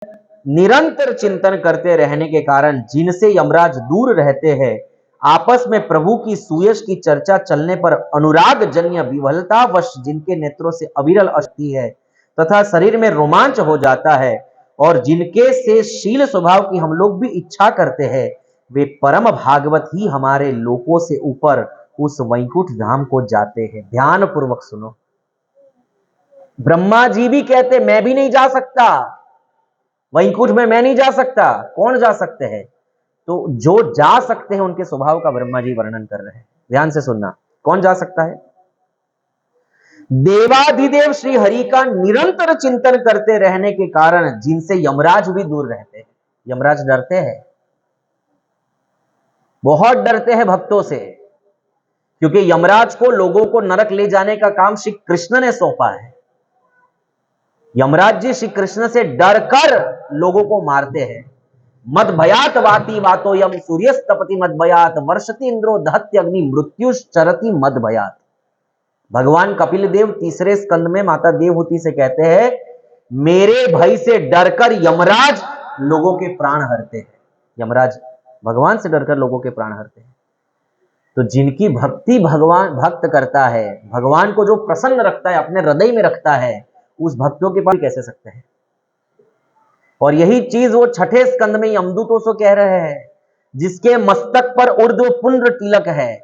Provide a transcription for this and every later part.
निरंतर चिंतन करते रहने के कारण जिनसे यमराज दूर रहते हैं, आपस में प्रभु की सुयश की चर्चा चलने पर अनुराग जन्य विवलतावश जिनके नेत्रों से अविरल अश्ति है तथा शरीर में रोमांच हो जाता है और जिनके से शील स्वभाव की हम लोग भी इच्छा करते हैं, वे परम भागवत ही हमारे लोकों से ऊपर उस वैकुंठ धाम को जाते हैं। ध्यान पूर्वक सुनो। ब्रह्मा जी भी कहते मैं भी नहीं जा सकता वैकुंठ में, मैं नहीं जा सकता। कौन जा सकते हैं? तो जो जा सकते हैं उनके स्वभाव का ब्रह्मा जी वर्णन कर रहे हैं। ध्यान से सुनना, कौन जा सकता है? देवाधिदेव श्री हरि का निरंतर चिंतन करते रहने के कारण जिनसे यमराज भी दूर रहते हैं। यमराज डरते हैं, बहुत डरते हैं भक्तों से, क्योंकि यमराज को लोगों को नरक ले जाने का काम श्री कृष्ण ने सौंपा है। यमराज जी श्री कृष्ण से डरकर लोगों को मारते हैं। मद भयात वाती वातो यम सूर्यस्तपति मद भयात वर्षति इंद्रो दहत्य अग्नि मृत्युश्चरति मद भयात। भगवान कपिल देव तीसरे स्कंद में माता देवहूति से कहते हैं, मेरे भय से डरकर यमराज लोगों के प्राण हरते हैं। यमराज भगवान से डरकर लोगों के प्राण हरते हैं। तो जिनकी भक्ति भगवान भक्त करता है, भगवान को जो प्रसन्न रखता है, अपने हृदय में रखता है, उस भक्तों के पास कैसे सकते हैं। और यही चीज वो छठे स्कंद में यमदूतों से कह रहे हैं, जिसके मस्तक पर ऊर्ध्व पुंड्र तिलक है,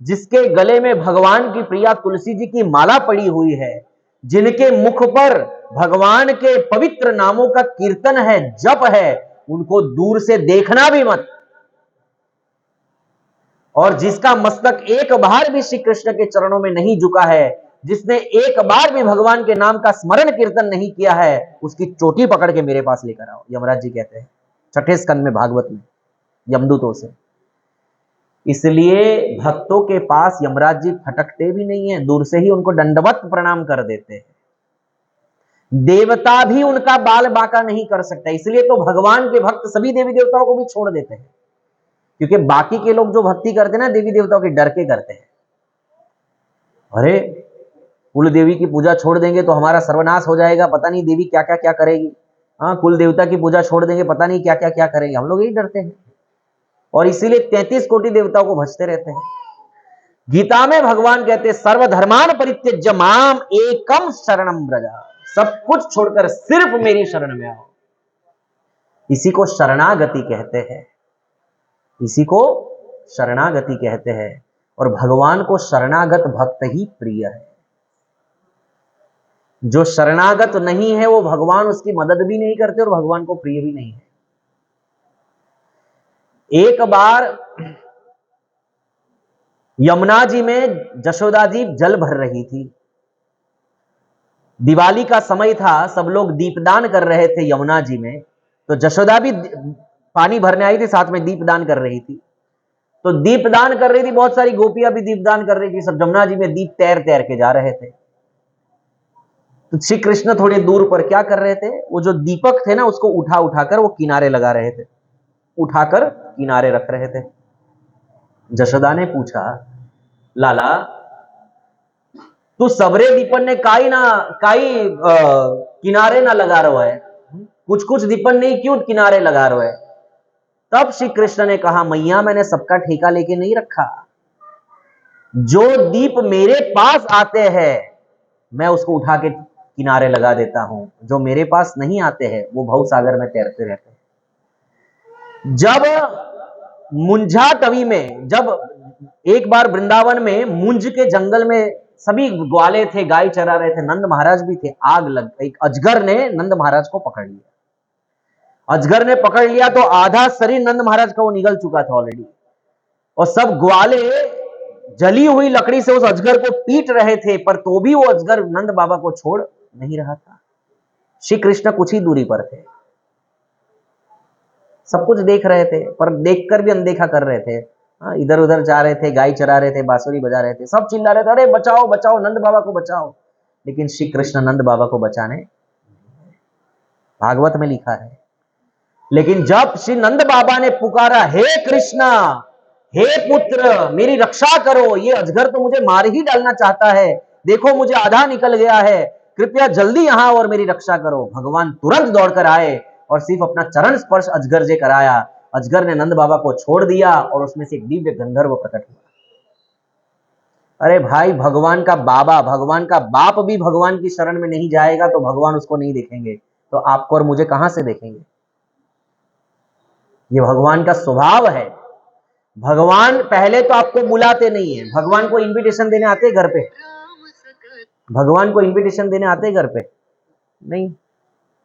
जिसके गले में भगवान की प्रिया तुलसी जी की माला पड़ी हुई है, जिनके मुख पर भगवान के पवित्र नामों का कीर्तन है, जप है, उनको दूर से देखना भी मत। और जिसका मस्तक एक बार भी श्री कृष्ण के चरणों में नहीं झुका है, जिसने एक बार भी भगवान के नाम का स्मरण कीर्तन नहीं किया है, उसकी चोटी पकड़ के मेरे पास लेकर आओ। यमराज जी कहते हैं छठे स्कंद में भागवत में यमदूतों से। इसलिए भक्तों के पास यमराज जी फटकते भी नहीं है, दूर से ही उनको दंडवत प्रणाम कर देते हैं। देवता भी उनका बाल बांका नहीं कर सकता। इसलिए तो भगवान के भक्त सभी देवी देवताओं को भी छोड़ देते हैं, क्योंकि बाकी के लोग जो भक्ति करते हैं ना, देवी देवताओं के डर के करते हैं। अरे कुल देवी की पूजा छोड़ देंगे तो हमारा सर्वनाश हो जाएगा, पता नहीं देवी क्या क्या क्या करेगी। हाँ, कुल देवता की पूजा छोड़ देंगे, पता नहीं क्या क्या क्या करेंगे। हम लोग यही डरते हैं और इसीलिए 33 कोटि देवताओं को भजते रहते हैं। गीता में भगवान कहते हैं, सर्वधर्मान परित्यज्य माम एकम शरणम व्रजा। सब कुछ छोड़कर सिर्फ मेरी शरण में आओ। इसी को शरणागति कहते हैं, इसी को शरणागति कहते हैं। और भगवान को शरणागत भक्त ही प्रिय है। जो शरणागत नहीं है वो भगवान उसकी मदद भी नहीं करते और भगवान को प्रिय भी नहीं है। एक बार यमुना जी में जशोदा जी जल भर रही थी। दिवाली का समय था, सब लोग दीपदान कर रहे थे यमुना जी में। तो जशोदा भी पानी भरने आई थी, साथ में दीपदान कर रही थी। तो दीपदान कर रही थी, बहुत सारी गोपियां भी दीपदान कर रही थी। सब यमुना जी में दीप तैर तैर के जा रहे थे। तो श्री कृष्ण थोड़ी दूर पर क्या कर रहे थे, वो जो दीपक थे ना, उसको उठा उठाकर वो किनारे लगा रहे थे, उठाकर किनारे रख रहे थे। जशोदा ने पूछा, लाला तू सबरे दीपन ने काई किनारे ना लगा रहा है, कुछ कुछ दीपन नहीं क्यों किनारे लगा रहा है। तब श्री कृष्ण ने कहा, मैया मैंने सबका ठेका लेके नहीं रखा। जो दीप मेरे पास आते हैं मैं उसको उठा के किनारे लगा देता हूं, जो मेरे पास नहीं आते हैं वो भव सागर में तैरते रहते हैं। जब मुंझा तवी में, जब एक बार वृंदावन में मुंज के जंगल में सभी ग्वाले थे, गाय चरा रहे थे, नंद महाराज भी थे। आग लग, एक अजगर ने नंद महाराज को पकड़ लिया। अजगर ने पकड़ लिया तो आधा शरीर नंद महाराज का वो निगल चुका था ऑलरेडी, और सब ग्वाले जली हुई लकड़ी से उस अजगर को पीट रहे थे, पर तो भी वो अजगर नंद बाबा को छोड़ नहीं रहा था। श्री कृष्ण कुछ ही दूरी पर थे, सब कुछ देख रहे थे, पर देखकर भी अनदेखा कर रहे थे। इधर उधर जा रहे थे, गाय चरा रहे थे, बांसुरी बजा रहे थे, सब चिल्ला रहे थे, अरे बचाओ बचाओ, नंद बाबा को बचाओ। लेकिन श्री कृष्ण नंद बाबा को बचाने, भागवत में लिखा है। लेकिन जब श्री नंद बाबा ने पुकारा, हे कृष्णा, हे पुत्र, मेरी रक्षा करो, ये अजगर तो मुझे मार ही डालना चाहता है, देखो मुझे आधा निकल गया है, कृपया जल्दी यहां और मेरी रक्षा करो। भगवान तुरंत दौड़कर आए और सिर्फ अपना चरण स्पर्श अजगर जे कराया, अजगर ने नंद बाबा को छोड़ दिया और उसमें से एक दिव्य गंधर्व प्रकट हुआ। अरे भाई, भगवान का बाबा, भगवान का बाप भी भगवान की शरण में नहीं जाएगा तो भगवान उसको नहीं देखेंगे, तो आपको और मुझे कहां से देखेंगे? ये भगवान का स्वभाव है। भगवान पहले तो आपको बुलाते नहीं है। भगवान को इनविटेशन देने आते घर पे? भगवान को इनविटेशन देने आते घर पे? नहीं।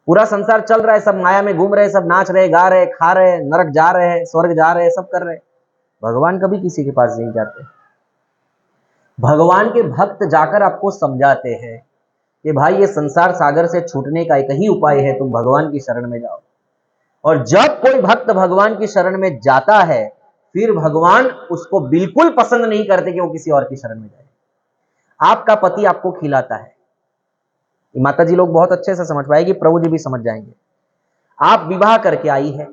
पूरा संसार चल रहा है, सब माया में घूम रहे, सब नाच रहे, गा रहे, खा रहे, नरक जा रहे हैं, स्वर्ग जा रहे हैं, सब कर रहे। भगवान कभी किसी के पास नहीं जाते। भगवान के भक्त जाकर आपको समझाते हैं कि भाई ये संसार सागर से छूटने का एक ही उपाय है, तुम भगवान की शरण में जाओ। और जब कोई भक्त भगवान की शरण में जाता है, फिर भगवान उसको बिल्कुल पसंद नहीं करते कि वो किसी और की शरण में जाए। आपका पति आपको खिलाता है, माता जी लोग बहुत अच्छे से समझ पाएगी, प्रभु जी भी समझ जाएंगे। आप विवाह करके आई है,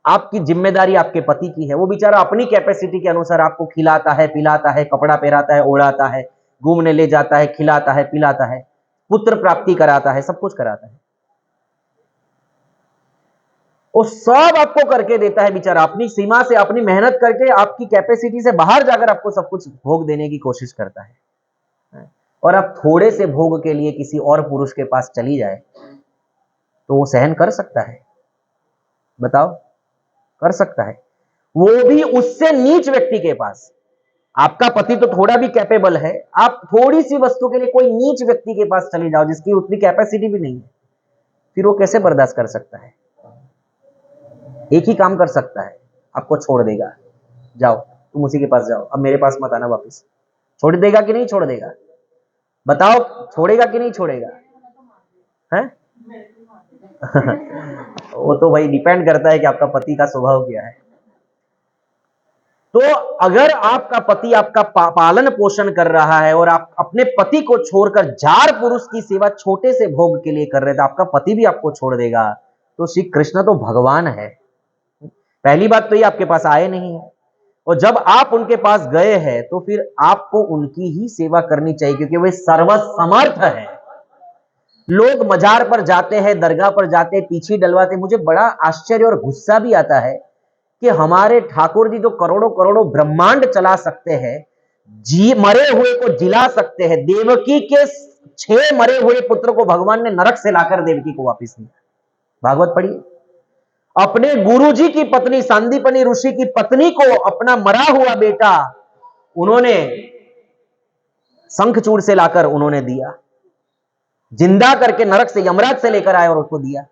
आपकी जिम्मेदारी आपके पति की है, वो बेचारा अपनी कैपेसिटी के अनुसार आपको खिलाता है, पिलाता है, कपड़ा पहनाता है, ओढ़ाता है, घूमने ले जाता है, खिलाता है, पिलाता है, पुत्र प्राप्ति कराता है, सब कुछ कराता है। वो सब आपको करके देता है बेचारा, अपनी सीमा से, अपनी मेहनत करके, आपकी कैपेसिटी से बाहर जाकर आपको सब कुछ भोग देने की कोशिश करता है। और आप थोड़े से भोग के लिए किसी और पुरुष के पास चली जाए तो वो सहन कर सकता है? बताओ, कर सकता है? वो भी उससे नीच व्यक्ति के पास। आपका पति तो थोड़ा भी कैपेबल है, आप थोड़ी सी वस्तु के लिए कोई नीच व्यक्ति के पास चली जाओ जिसकी उतनी कैपेसिटी भी नहीं है, फिर वो कैसे बर्दाश्त कर सकता है? एक ही काम कर सकता है, आपको छोड़ देगा, जाओ तुम उसी के पास जाओ, अब मेरे पास मत आना वापस। छोड़ देगा कि नहीं छोड़ देगा? बताओ, छोड़ेगा कि नहीं छोड़ेगा? है? वो तो भाई डिपेंड करता है कि आपका पति का स्वभाव क्या है। तो अगर आपका पति आपका पालन पोषण कर रहा है और आप अपने पति को छोड़कर जार पुरुष की सेवा छोटे से भोग के लिए कर रहे थे, आपका पति भी आपको छोड़ देगा, तो श्री कृष्ण तो भगवान है। पहली बात तो ये आपके पास आए नहीं है, और जब आप उनके पास गए हैं तो फिर आपको उनकी ही सेवा करनी चाहिए, क्योंकि वे सर्वसमर्थ है। लोग मजार पर जाते हैं, दरगाह पर जाते हैं, पीछे डलवाते। मुझे बड़ा आश्चर्य और गुस्सा भी आता है कि हमारे ठाकुर जी जो करोड़ों करोड़ों ब्रह्मांड चला सकते हैं, जी मरे हुए को जिला सकते हैं। देवकी के 6 मरे हुए पुत्र को भगवान ने नरक से लाकर देवकी को वापस दिया। भागवत पढ़िए। अपने गुरु जी की पत्नी सांदीपनी ऋषि की पत्नी को अपना मरा हुआ बेटा उन्होंने शंखचूड़ से लाकर उन्होंने दिया, जिंदा करके नरक से यमराज से लेकर आए और उसको दिया।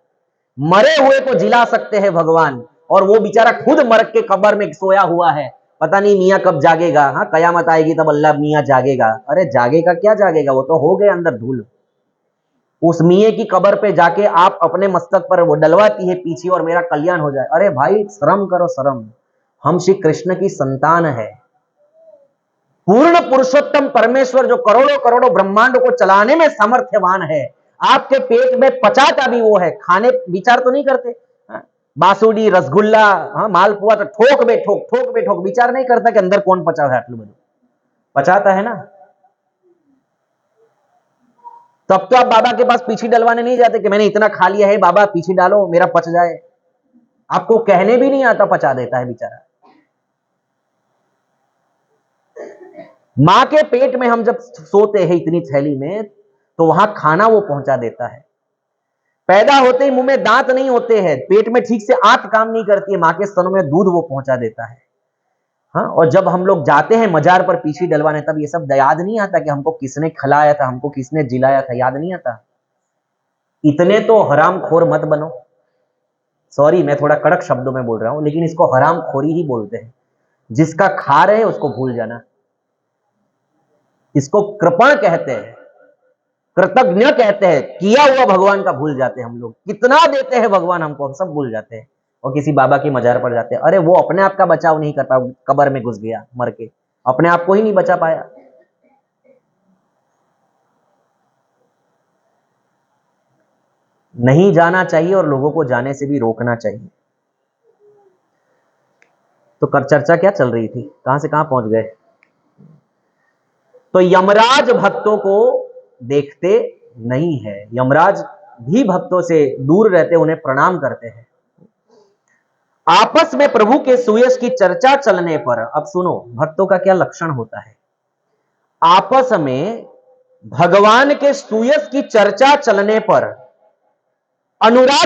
मरे हुए को जिला सकते हैं भगवान, और वो बेचारा खुद मर के कब्र में सोया हुआ है, पता नहीं मियां कब जागेगा। हाँ, कयामत आएगी तब अल्लाह मियां जागेगा। अरे जागेगा क्या जागेगा, वो तो हो गए अंदर धूल। उस मियां की कब्र पे जाके आप अपने मस्तक पर वो डलवाती है पीछे और मेरा कल्याण हो जाए। अरे भाई शर्म करो, शर्म। हम श्री कृष्ण की संतान है। पूर्ण पुरुषोत्तम परमेश्वर जो करोड़ों करोड़ों ब्रह्मांड को चलाने में सामर्थ्यवान है, आपके पेट में पचाता भी वो है। खाने विचार तो नहीं करते? बासुडी, रसगुल्ला, हाँ मालपुआ तो ठोक बे ठोक, ठोक बे ठोक, विचार नहीं करता कि अंदर कौन पचा है। आटलू બધું पचाता है ना। तब तो आप बाबा के पास पीछे डलवाने नहीं जाते कि मैंने इतना खा लिया है बाबा पीछे डालो मेरा पच जाए। आपको कहने भी नहीं आता, पचा देता है बेचारा। मां के पेट में हम जब सोते हैं इतनी थैली में, तो वहां खाना वो पहुंचा देता है। पैदा होते ही मुंह में दांत नहीं होते हैं, पेट में ठीक से आंत काम नहीं करती है, मां के स्तनों में दूध वो पहुंचा देता है। हाँ, और जब हम लोग जाते हैं मजार पर पीछे डलवाने, तब ये सब याद नहीं आता कि हमको किसने खिलाया था, हमको किसने जिलाया था, याद नहीं आता। इतने तो हरामखोर मत बनो। सॉरी, मैं थोड़ा कड़क शब्दों में बोल रहा हूं, लेकिन इसको हरामखोरी ही बोलते हैं। जिसका खा रहे हैं उसको भूल जाना। इसको कृपण कहते हैं, कृतज्ञ कहते हैं। किया हुआ भगवान का भूल जाते हैं हम लोग। कितना देते हैं भगवान हमको, हम सब भूल जाते हैं और किसी बाबा की मजार पर जाते हैं। अरे वो अपने आप का बचाव नहीं कर पाया, कब्र में घुस गया मर के, अपने आप को ही नहीं बचा पाया। नहीं जाना चाहिए और लोगों को जाने से भी रोकना चाहिए। तो कर चर्चा क्या चल रही थी, कहां से कहां पहुंच गए? तो यमराज भक्तों को देखते नहीं है। यमराज भी भक्तों से दूर रहते उन्हें प्रणाम करते हैं। आपस में प्रभु के सुयश की चर्चा चलने पर, अब सुनो भक्तों का क्या लक्षण होता है। आपस में भगवान के सुयश की चर्चा चलने पर अनुराग